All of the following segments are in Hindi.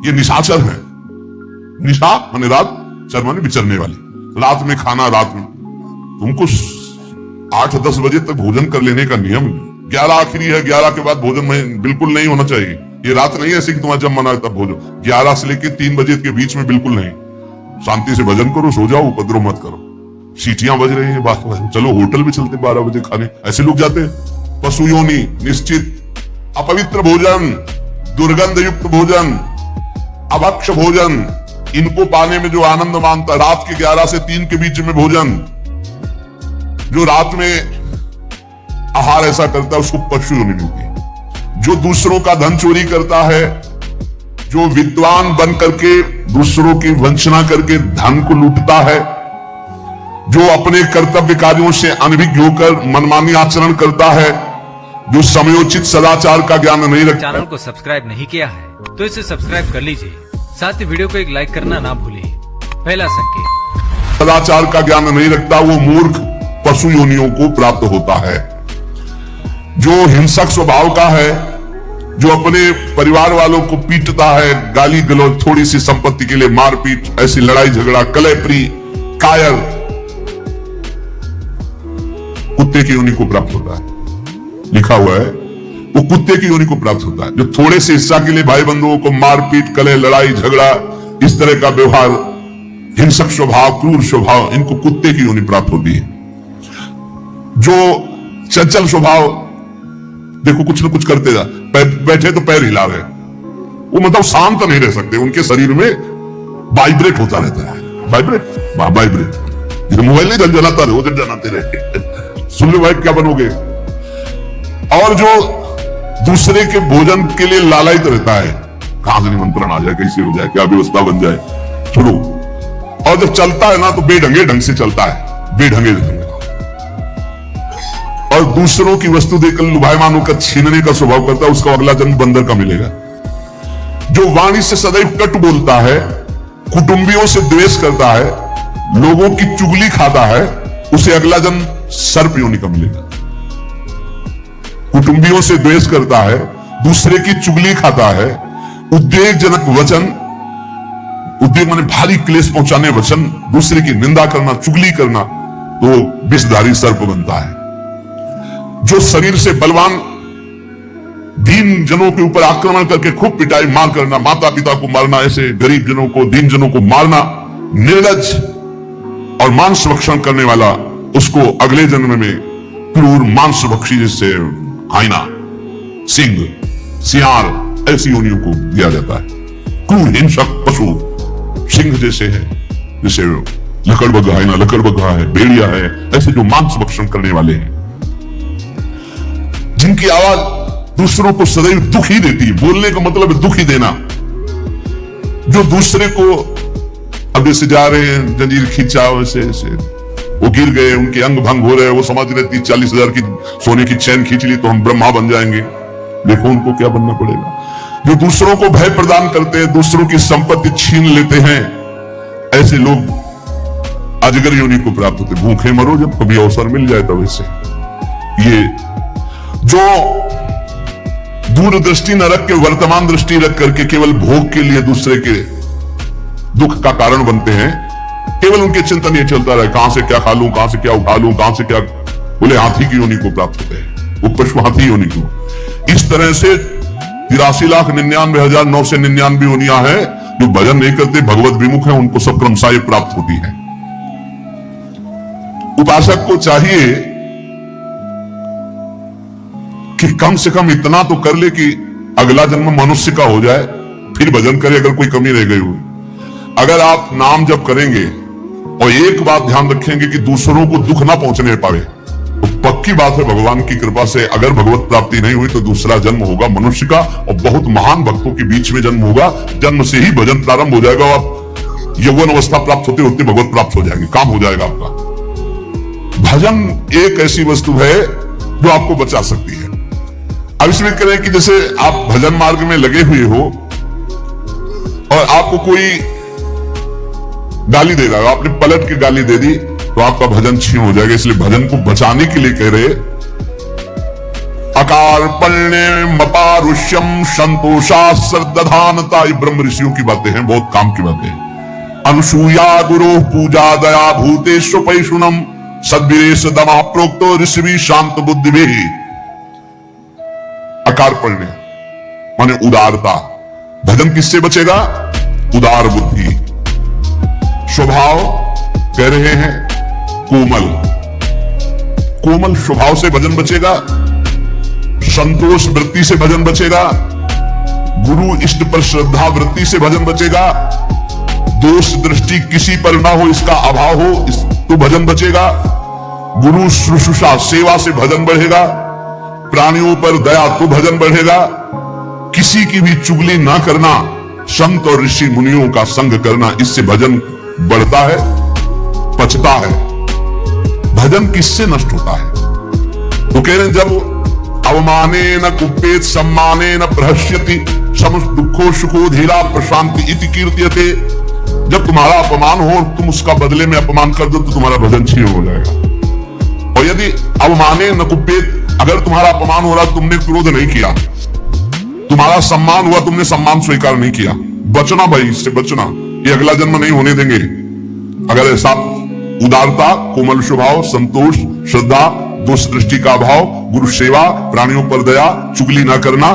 ये निशाचर है। निशा माने रात, चर माने विचरने वाली। रात में खाना, रात में तुमको 8-10 बजे तक भोजन कर लेने का नियम, 11 आखिरी है, 11 के बाद भोजन में बिल्कुल नहीं होना चाहिए। ये रात नहीं है ऐसी कि तुम्हारा जब मना है तब भोजन, 11 से लेके 3 बजे के बीच में बिल्कुल नहीं। शांति से भजन करो, सो जाओ, उपद्रव मत करो। सीटियां बज रही हैं, चलो होटल भी चलते 12 बजे खाने, ऐसे लोग जाते हैं। पशु योनि, निश्चित अपवित्र भोजन, दुर्गंध युक्त भोजन, अभक्ष भोजन, इनको पाने में जो आनंद मानता, रात के 11 से 3 के बीच में भोजन, जो रात में आहार ऐसा करता है उसको पशु योनि मिलती है। जो दूसरों का धन चोरी करता है, जो विद्वान बन करके दूसरों की वंचना करके धन को लूटता है, जो अपने कर्तव्य कार्यों से अनभिज्ञ होकर मनमानी आचरण करता है, जो समयोचित सदाचार का ज्ञान नहीं रखता। चैनल को सब्सक्राइब नहीं किया है तो इसे सब्सक्राइब कर लीजिए, साथ ही वीडियो को एक लाइक करना ना भूलिए। पहला संकेत, सदाचार का ज्ञान नहीं रखता, वो मूर्ख पशु योनियों को प्राप्त होता है। जो हिंसक स्वभाव का है, जो अपने परिवार वालों को पीटता है, गाली गलौज, थोड़ी सी संपत्ति के लिए मारपीट, ऐसी लड़ाई झगड़ा, कलहप्री, कायर, कुत्ते की योनि को प्राप्त होता है। लिखा हुआ है वो कुत्ते की योनि को प्राप्त होता है। जो थोड़े से हिस्सा के लिए भाई बंधुओं को मारपीट, कलह, लड़ाई झगड़ा, इस तरह का व्यवहार, हिंसक स्वभाव, क्रूर स्वभाव, इनको कुत्ते की योनि प्राप्त होती है। जो चंचल स्वभाव, देखो कुछ न कुछ करते जा, बैठे तो पैर हिला रहे, वो मतलब शांत नहीं रह सकते, उनके शरीर में वाइब्रेट होता रहता है। वाइब्रेट मोबाइल नहीं जनाता रहे, वो जनाते रहे। सुन लो भाई क्या बनोगे। और जो दूसरे के भोजन के लिए लालायित रहता है, कहां से निमंत्रण आ जाए, कैसे हो जाए, क्या व्यवस्था बन जाए, छोड़ो। और जब चलता है ना तो बेढंगे ढंग से चलता है, बेढंगे ढंग। और दूसरों की वस्तु देकर लुभायमान होकर छीनने का स्वभाव करता है, उसका अगला जन्म बंदर का मिलेगा। जो वाणी से सदैव कट बोलता है, कुटुंबियों से द्वेष करता है, लोगों की चुगली खाता है, उसे अगला जन्म सर्प योनि का मिलेगा। कुटुंबियों से द्वेष करता है, दूसरे की चुगली खाता है, उद्वेगजनक वचन, उद्वेग माने भारी क्लेश पहुंचाने वचन, दूसरे की निंदा करना, चुगली करना, तो विषधारी सर्प बनता है। जो शरीर से बलवान दीन जनों के ऊपर आक्रमण करके खूब पिटाई मार करना, माता पिता को मारना, ऐसे गरीब जनों को, दीन जनों को मारना, निर्लज और मांस भक्षण करने वाला, उसको अगले जन्म में क्रूर मांस भक्षी, जैसे हाइना, सिंह, सियार, ऐसी योनियों को दिया जाता है। क्रूर हिंसक पशु सिंह जैसे है, जैसे लकड़बग्घा, हाइना लकड़बग्घा है, भेड़िया है, ऐसे जो मांस भक्षण करने वाले हैं, जिनकी आवाज दूसरों को सदैव दुख ही देती है। बोलने का मतलब है दुख ही देना। जो दूसरे को, अब जैसे जा रहे हैं, जंजीर खींचा, वैसे ऐसे वो गिर गए, उनके अंग भंग हो रहे हैं, वो समझ रहे 30-40 हजार की सोने की चैन खींच ली तो हम ब्रह्मा बन जाएंगे। देखो उनको क्या बनना पड़ेगा। जो दूसरों को भय प्रदान करते हैं, दूसरों की संपत्ति छीन लेते हैं, ऐसे लोग अजगर योनि को प्राप्त होते। भूखे मरो जब कभी अवसर मिल जाए तब। ऐसे ये जो दूरदृष्टि न रख के वर्तमान दृष्टि रख करके केवल भोग के लिए दूसरे के दुख का कारण बनते हैं, केवल उनके चिंतन ये चलता रहे, कहां से क्या खा लूं, कहां से क्या उठा लूं, कहां से क्या, बोले हाथी की योनि को प्राप्त होते हैं, वो पशु हाथी योनि को। इस तरह से 83,99,999 योनियां हैं। जो भजन नहीं करते, भगवत विमुख है, उनको सब क्रमशः प्राप्त होती है। उपासक को चाहिए कि कम से कम इतना तो कर ले कि अगला जन्म मनुष्य का हो जाए, फिर भजन करे अगर कोई कमी रह गई हो। अगर आप नाम जप करेंगे और एक बात ध्यान रखेंगे कि दूसरों को दुख ना पहुंचने पावे, तो पक्की बात है भगवान की कृपा से अगर भगवत प्राप्ति नहीं हुई तो दूसरा जन्म होगा मनुष्य का, और बहुत महान भक्तों के बीच में जन्म होगा। जन्म से ही भजन प्रारंभ हो जाएगा, आप यौवन अवस्था प्राप्त होते होते भगवत प्राप्त हो जाएंगे, काम हो जाएगा आपका। भजन एक ऐसी वस्तु है जो आपको बचा सकती है। अब इसमें करें कि जैसे आप भजन मार्ग में लगे हुए हो और आपको कोई गाली दे रहा है, आपने पलट के गाली दे दी तो आपका भजन छीन हो जाएगा। इसलिए भजन को बचाने के लिए कह रहे अकार पण्य मपारुष्यम संतोषा श्रद्धानता, ये ब्रह्म ऋषियों की बातें हैं, बहुत काम की बातें हैं। अनुसूया गुरु पूजा दया भूतेषु पैशुनम सद्वीरेश दमा प्रोक्तो ऋषि शांत बुद्धि भी। अकार पण्य माने उदारता। भजन किससे बचेगा? उदार बुद्धि। स्वभाव कह रहे हैं कोमल, कोमल स्वभाव से भजन बचेगा। संतोष वृत्ति से भजन बचेगा। गुरु इष्ट पर श्रद्धा वृत्ति से भजन बचेगा। दोष दृष्टि किसी पर ना हो, इसका अभाव हो तो भजन बचेगा। गुरु शुश्रूषा सेवा से भजन बढ़ेगा। प्राणियों पर दया तो भजन बढ़ेगा। किसी की भी चुगली ना करना, संत और ऋषि मुनियों का संग करना, इससे भजन बढ़ता है, पचता है। भजन किससे नष्ट होता है? तो कह रहे हैं जब अवमाने न कुप्पेत सम्माने न प्रहस्यति समस्त दुखो सुखो धीरा प्रशांति इति कीर्त्यते। जब तुम्हारा अपमान हो और तुम उसका बदले में अपमान कर दो तो तुम्हारा भजन क्षीण हो जाएगा। और यदि अवमाने न कुप्पेत, अगर तुम्हारा अपमान हो रहा, तुमने क्रोध नहीं किया, तुम्हारा सम्मान हुआ, तुमने सम्मान स्वीकार नहीं किया, बचना भाई, इससे बचना, ये अगला जन्म नहीं होने देंगे। अगर ऐसा उदारता, कोमल स्वभाव, संतोष, श्रद्धा, दोष दृष्टि का अभाव, गुरु सेवा, प्राणियों पर दया, चुगली ना करना,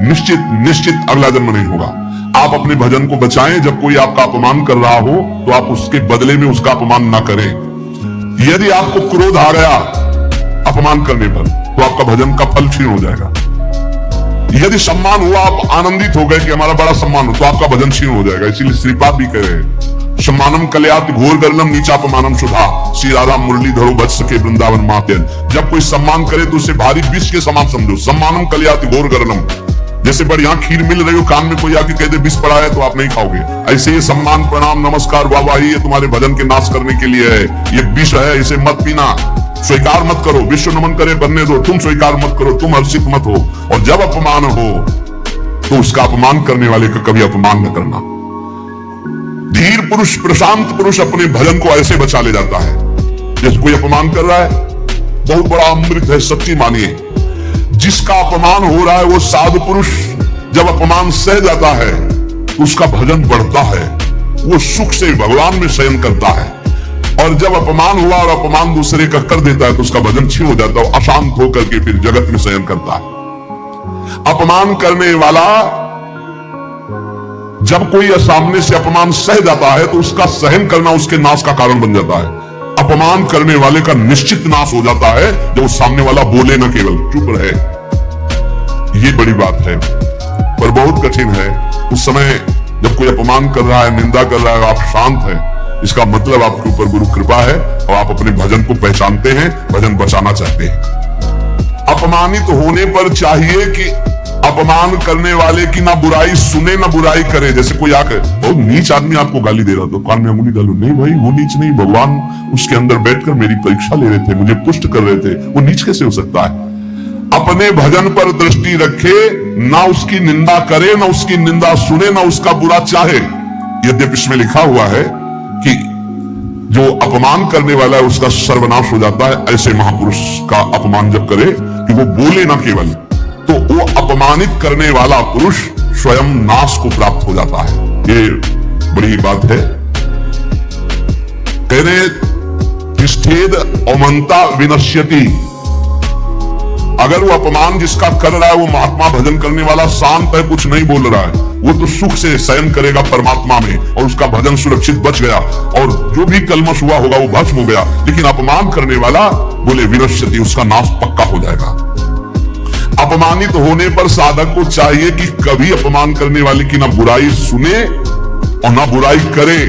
निश्चित निश्चित अगला जन्म नहीं होगा। आप अपने भजन को बचाएं। जब कोई आपका अपमान कर रहा हो तो आप उसके बदले में उसका अपमान ना करें। यदि आपको क्रोध आ गया अपमान करने पर तो आपका भजन का फल क्षीण हो जाएगा। यदि सम्मान हुआ, आप आनंदित हो गए कि हमारा बड़ा सम्मान हो, तो आपका भजन क्षीण हो जाएगा। इसीलिए श्रीपाद भी कह रहे हैं सम्मानम कल्याति घोर गर्लम नीचापमानम सुधा, श्री राधा मुरली धरो बच सके वृंदावन मात्यन। जब कोई सम्मान करे तो उसे भारी विष के समान समझो। सम्मानम कल्याति घोर गर्लम, जैसे बढ़िया खीर मिल रही हो, कान में कोई आके कह दे विष पड़ा है तो आप नहीं खाओगे। ऐसे ये सम्मान प्रणाम नमस्कार वाहवाही ये तुम्हारे भजन के नाश करने के लिए है, ये विष है, इसे मत पीना, स्वीकार मत करो। विश्व नमन करे बनने दो, तुम स्वीकार मत करो, तुम हर्षित मत हो। और जब अपमान हो तो उसका अपमान करने वाले का कभी अपमान न करना। धीर पुरुष, प्रशांत पुरुष अपने भजन को ऐसे बचा ले जाता है। जैसे कोई अपमान कर रहा है, बहुत बड़ा अमृत है, सच्ची मानिए। जिसका अपमान हो रहा है वो साधु पुरुष जब अपमान सह जाता है तो उसका भजन बढ़ता है, वो सुख से भगवान में शयन करता है। और जब अपमान हुआ और अपमान दूसरे का कर देता है तो उसका भजन क्षीण हो जाता है, अशांत होकर के फिर जगत में शयन करता है। अपमान करने वाला जब कोई सामने से अपमान सह जाता है तो उसका सहन करना उसके नाश का कारण बन जाता है। अपमान करने वाले का निश्चित नाश हो जाता है जब उस सामने वाला बोले ना, केवल चुप रहे। ये बड़ी बात है, पर बहुत कठिन है। उस समय जब कोई अपमान कर रहा है, निंदा कर रहा है, आप शांत हैं, इसका मतलब आपके ऊपर गुरु कृपा है और आप अपने भजन को पहचानते हैं, भजन बचाना चाहते हैं। अपमानित होने पर चाहिए कि अपमान करने वाले की ना बुराई सुने ना बुराई करे। जैसे कोई आकर बहुत नीच आदमी आपको गाली दे रहा तो कान में अंगुली डालो, नहीं भाई वो नीच नहीं, भगवान उसके अंदर बैठकर मेरी परीक्षा ले रहे थे, मुझे पुष्ट कर रहे थे, वो नीच कैसे हो सकता है? अपने भजन पर दृष्टि रखे, ना उसकी निंदा करे, ना उसकी निंदा सुने, ना उसका बुरा चाहे। यद्यपि इसमें लिखा हुआ है कि जो अपमान करने वाला है उसका सर्वनाश हो जाता है। ऐसे महापुरुष का अपमान जब करे कि वो बोले ना केवल, तो वो अपमानित करने वाला पुरुष स्वयं नाश को प्राप्त हो जाता है। ये बड़ी बात है। कहने तिष्ठेद अमंता विनश्यति, अगर वो अपमान जिसका कर रहा है वो महात्मा भजन करने वाला शांत है, कुछ नहीं बोल रहा है, वो तो सुख से शयन करेगा परमात्मा में और उसका भजन सुरक्षित बच गया और जो भी कलमश हुआ होगा वो भस्म हो गया। लेकिन अपमान करने वाला बोले विनश्यति, उसका नाश पक्का हो जाएगा। अपमानित होने पर साधक को चाहिए कि कभी अपमान करने वाले की ना बुराई सुने और ना बुराई करे,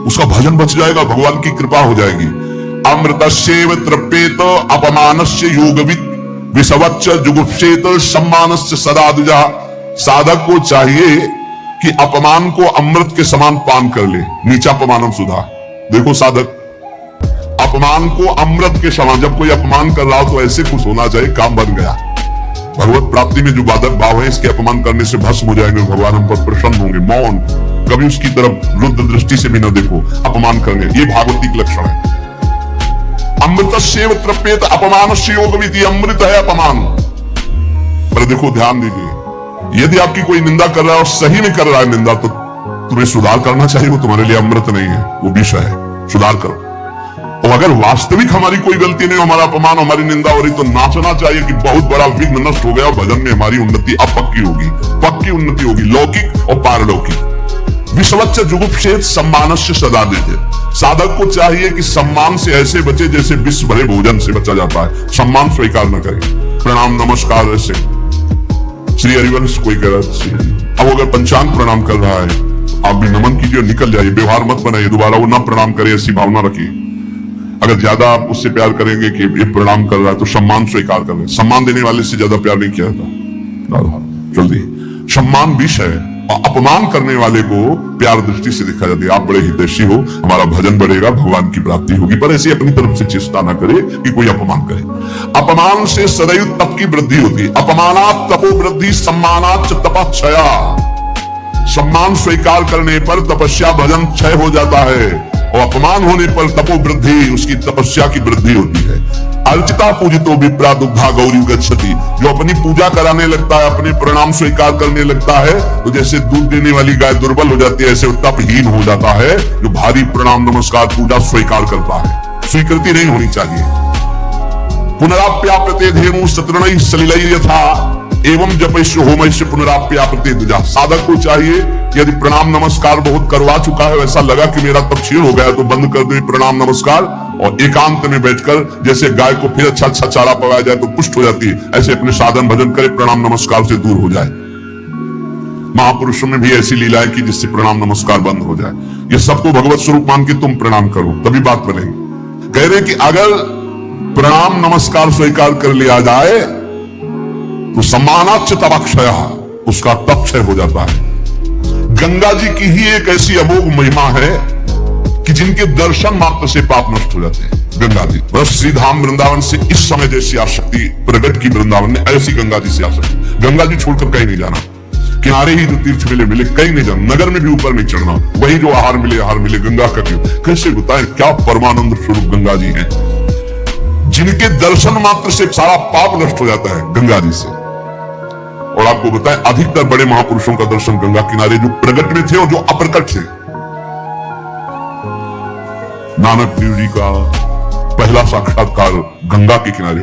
उसका भजन बच जाएगा, भगवान की कृपा हो जाएगी। अमृतस्यैव तृप्येत अपमानस्य योगवित् विषवच्च जुगुप्सेत सम्मानस्य सदा द्विजा। साधक को चाहिए कि अपमान को अमृत के समान पान कर ले, नीचापमानम सुधा। देखो साधक, अपमान को अमृत के समान, जब कोई अपमान कर रहा हो तो ऐसे खुश होना चाहिए, काम बन गया। भगवत प्राप्ति में जो बाधक भाव है, इसके अपमान करने से भस्म हो जाएंगे, भगवान हम पर प्रसन्न होंगे। मौन, कभी उसकी तरफ रुद्र दृष्टि से भी न देखो, अपमान करेंगे, ये भागवतिक लक्षण है। अमृतस्यैव तृप्येत अपमानस्य योगवित्, अमृत है अपमान। पर देखो ध्यान दीजिए, यदि आपकी कोई निंदा कर रहा है और सही में कर रहा है निंदा, तो तुम्हें सुधार करना चाहिए। वो तुम्हारे लिए अमृत नहीं है, वो विष है, सुधार करो। और अगर वास्तविक हमारी कोई गलती नहीं, हमारा अपमान, हमारी निंदा हो रही, तो नाचना चाहिए कि बहुत बड़ा विघ्न नष्ट हो गया और भजन में हमारी उन्नति अब पक्की होगी, पक्की उन्नति होगी, लौकिक और पारलौकिक। विश्वच्च जुगुप्सेत सम्मानस्य सदा देते। साधक को चाहिए कि सम्मान से ऐसे बचे जैसे विश्व भरे भोजन से बचा जाता है। सम्मान स्वीकार न करें, प्रणाम नमस्कार ऐसे। श्री हरिवंश कोई कह रहा है, अब अगर पंचांग प्रणाम कर रहा है, आप भी नमन कीजिए और निकल जाइए, व्यवहार मत बनाइए, दोबारा वो ना प्रणाम करे ऐसी भावना रखिए। अगर ज्यादा आप उससे प्यार करेंगे कि ये प्रणाम कर रहा है, तो सम्मान स्वीकार कर रहे। सम्मान देने वाले से ज्यादा प्यार नहीं किया जाता। जल्दी, सम्मान विष है और अपमान करने वाले को प्यार दृष्टि से देखा जाता है। आप बड़े हितैषी हो, हमारा भजन बढ़ेगा, भगवान की प्राप्ति होगी, पर ऐसी अपनी तरफ से चेष्टा ना करे कि कोई अपमान करे। अपमान से सदैव तप की वृद्धि होती है। अपमानात तपो वृद्धि, सम्मानात तपक्षया। सम्मान स्वीकार करने पर तपस्या भजन क्षय हो जाता है और अपमान होने पर तपो वृद्धि, उसकी तपस्या की वृद्धि होती है। अर्चिता पूजितो विप्रा दुग्धा गौरी गच्छति। जो अपनी पूजा कराने लगता है, अपने प्रणाम स्वीकार करने लगता है, तो जैसे दूध देने वाली गाय दुर्बल हो जाती है, ऐसे तपहीन हो जाता है जो भारी प्रणाम नमस्कार पूजा स्वीकार करता है। स्वीकृति नहीं होनी चाहिए। पुनराप्याप्यते धेनु शतृणैः सलिलैः यथा एवं जपैश्य होमैश्य पुनराप्याप्यते द्विजा। साधक को चाहिए कि यदि प्रणाम नमस्कार बहुत करवा चुका है, वैसा लगा कि मेरा तप क्षीण हो गया, तो बंद कर दे प्रणाम नमस्कार और एकांत में बैठकर जैसे गाय को फिर अच्छा अच्छा चारा पवाया जाए तो पुष्ट हो जाती है, ऐसे अपने साधन भजन करे, प्रणाम नमस्कार से दूर हो जाए। महापुरुषों में भी ऐसी लीला है कि जिससे प्रणाम नमस्कार बंद हो जाए। ये सबको भगवत स्वरूप मान के तुम प्रणाम करो, तभी बात बनेगी। कह रहे कि अगर प्रणाम नमस्कार स्वीकार कर लिया जाए तो सम्मानाच्च तपक्षय, उसका तप क्षय हो जाता है। गंगा जी की ही एक ऐसी अमोघ महिमा है कि जिनके दर्शन मात्र से पाप नष्ट हो जाते हैं। गंगा जी बस श्रीधाम वृंदावन से इस समय जैसी आसक्ति प्रकट की वृंदावन ने, ऐसी गंगा जी से आसक्ति। गंगा जी छोड़कर कहीं नहीं जाना, किनारे ही जो तीर्थ मिले कहीं नहीं जाना, नगर में भी ऊपर नहीं चढ़ना, वही जो आहार मिले गंगा का क्यों। कैसे बताएं क्या परमानंद स्वरूप गंगा जी हैं, जिनके दर्शन मात्र से सारा पाप नष्ट हो जाता है गंगा जी से। और आपको बताएं अधिकतर बड़े महापुरुषों का दर्शन गंगा किनारे जो प्रकट में थे और जो अप्रकट थे। नानक देव जी का पहला साक्षात्कार गंगा के किनारे